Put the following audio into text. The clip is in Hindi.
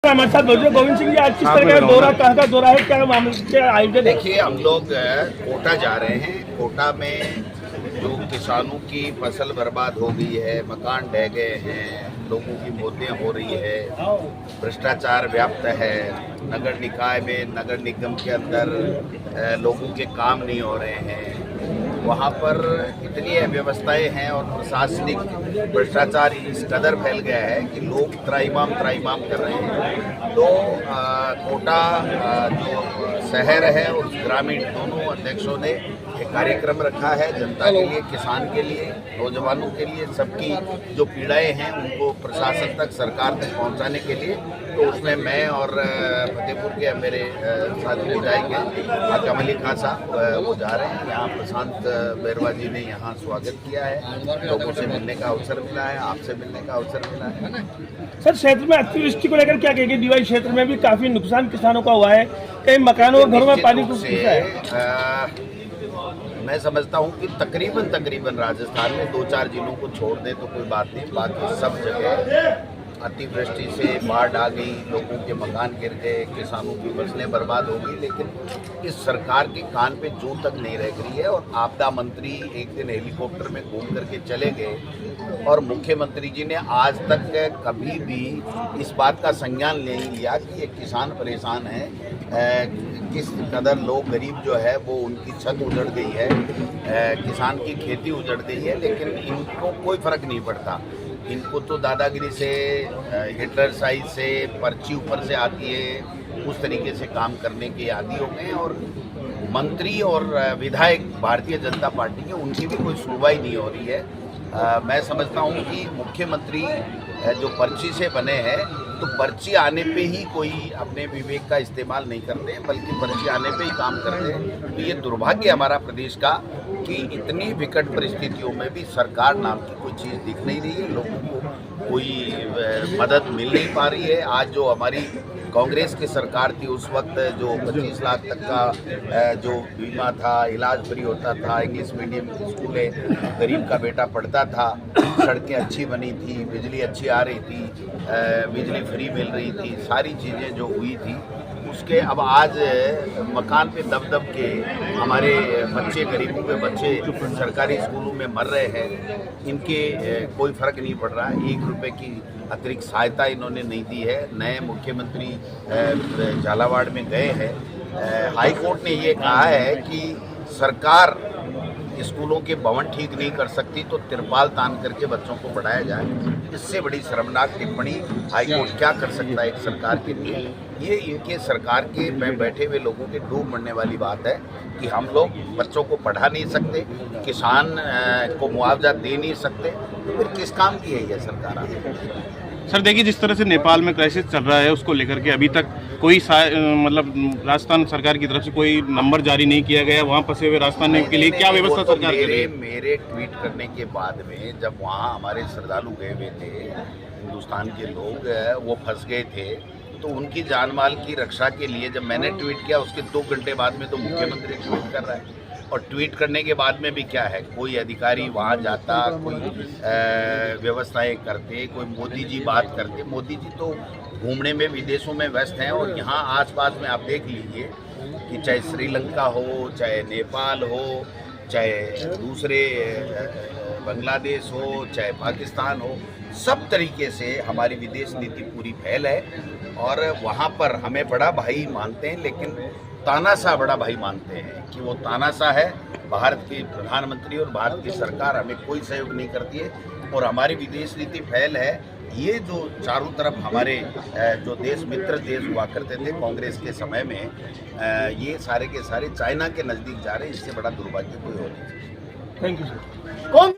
में हमारे साथ मौजूद गोविंद सिंह जी, आज किस तरह का दौरा, कहाँ का दौरा है, क्या मामले के आयोजन? देखिए, हम लोग कोटा जा रहे हैं। कोटा में जो किसानों की फसल बर्बाद हो गई है, मकान ढह गए हैं, लोगों की मौतें हो रही है, भ्रष्टाचार व्याप्त है, नगर निकाय में, नगर निगम के अंदर लोगों के काम नहीं हो रहे हैं, वहाँ पर इतनी अव्यवस्थाएं हैं और प्रशासनिक भ्रष्टाचार इस कदर फैल गया है कि लोग त्राईमाम कर रहे हैं। तो कोटा जो शहर है और ग्रामीण दोनों अध्यक्षों ने एक कार्यक्रम रखा है जनता के लिए, किसान के लिए, नौजवानों के लिए, सबकी जो पीड़ाएं हैं उनको प्रशासन तक, सरकार तक पहुंचाने के लिए। तो उसमें मैं और फतेहपुर के मेरे साथी विधायक हैं कमली खां साहब, वो जा रहे हैं। यहाँ प्रशांत बैरवा जी ने यहाँ स्वागत किया है, लोगों से मिलने का अवसर मिला है, आपसे मिलने का अवसर मिला है। सर, क्षेत्र में अतिवृष्टि को लेकर क्या कहेंगे? डीवाई क्षेत्र में भी काफी नुकसान किसानों का हुआ है, कई मकानों और घरों में पानी घुस गया है। मैं समझता हूँ कि तकरीबन राजस्थान में 2-4 जिलों को छोड़ दे तो कोई बात नहीं, बाकी सब जगह अतिवृष्टि से बाढ़ आ गई, लोगों के मकान गिर गए, किसानों की फसलें बर्बाद हो गई। लेकिन इस सरकार के कान पे जूं तक नहीं रह गई है। और आपदा मंत्री एक दिन हेलीकॉप्टर में घूम करके चले गए और मुख्यमंत्री जी ने आज तक कभी भी इस बात का संज्ञान नहीं लिया कि ये किसान परेशान है, किस कदर लोग गरीब जो है वो उनकी छत उजड़ गई है, किसान की खेती उजड़ गई है। लेकिन इनको कोई फर्क नहीं पड़ता। इनको तो दादागिरी से, हिटलर साइज से, पर्ची ऊपर से आती है, उस तरीके से काम करने के आदी हो गए। और मंत्री और विधायक भारतीय जनता पार्टी के, उनकी भी कोई सुनवाई नहीं हो रही है। मैं समझता हूँ कि मुख्यमंत्री जो पर्ची से बने हैं, तो पर्ची आने पे ही कोई अपने विवेक का इस्तेमाल नहीं करते हैं, बल्कि पर्ची आने पे ही काम करते हैं। तो ये दुर्भाग्य हमारा प्रदेश का कि इतनी विकट परिस्थितियों में भी सरकार नाम की कोई चीज़ दिख नहीं रही है, लोगों को कोई मदद मिल नहीं पा रही है। आज जो हमारी कांग्रेस की सरकार थी, उस वक्त जो 25 लाख तक का जो बीमा था, इलाज फ्री होता था, इंग्लिश मीडियम स्कूलें गरीब का बेटा पढ़ता था, सड़कें अच्छी बनी थी, बिजली अच्छी आ रही थी, बिजली फ्री मिल रही थी, सारी चीज़ें जो हुई थी उसके अब आज मकान पे दब के हमारे बच्चे, गरीबों के बच्चे सरकारी स्कूलों में मर रहे हैं। इनके कोई फ़र्क नहीं पड़ रहा है। 1 रुपये की अतिरिक्त सहायता इन्होंने नहीं दी है। नए मुख्यमंत्री झालावाड़ में गए हैं, हाई कोर्ट ने ये कहा है कि सरकार स्कूलों के भवन ठीक नहीं कर सकती तो तिरपाल तान करके बच्चों को पढ़ाया जाए। इससे बड़ी शर्मनाक टिप्पणी हाईकोर्ट क्या कर सकता है एक सरकार के लिए? ये इनके सरकार के में बैठे हुए लोगों के डूब मरने वाली बात है कि हम लोग बच्चों को पढ़ा नहीं सकते, किसान को मुआवजा दे नहीं सकते, तो फिर किस काम की है ये सरकार? सर देखिए, जिस तरह से नेपाल में क्राइसिस चल रहा है, उसको लेकर के अभी तक कोई मतलब राजस्थान सरकार की तरफ से कोई नंबर जारी नहीं किया गया। वहाँ फंसे हुए राजस्थान के लिए क्या व्यवस्था सरकार कर रही है? मेरे ट्वीट करने के बाद में जब वहाँ हमारे श्रद्धालु गए हुए थे, हिंदुस्तान के लोग वो फंस गए थे, तो उनकी जान माल की रक्षा के लिए जब मैंने ट्वीट किया, उसके 2 घंटे बाद में तो मुख्यमंत्री ट्वीट कर रहा है। और ट्वीट करने के बाद में भी क्या है, कोई अधिकारी वहाँ जाता, कोई व्यवस्थाएं करते, कोई मोदी जी बात करते। मोदी जी तो घूमने में विदेशों में व्यस्त हैं और यहाँ आसपास में आप देख लीजिए कि चाहे श्रीलंका हो, चाहे नेपाल हो, चाहे दूसरे बांग्लादेश हो, चाहे पाकिस्तान हो, सब तरीके से हमारी विदेश नीति पूरी फैल है। और वहाँ पर हमें बड़ा भाई मानते हैं, लेकिन तानाशाह बड़ा भाई मानते हैं कि वो तानाशाह है। भारत के प्रधानमंत्री और भारत की सरकार हमें कोई सहयोग नहीं करती है और हमारी विदेश नीति फैल है। ये जो चारों तरफ हमारे जो देश मित्र देश हुआ करते थे कांग्रेस के समय में, ये सारे के सारे चाइना के नज़दीक जा रहे हैं। इससे बड़ा दुर्भाग्य कोई और नहीं। Thank you sir.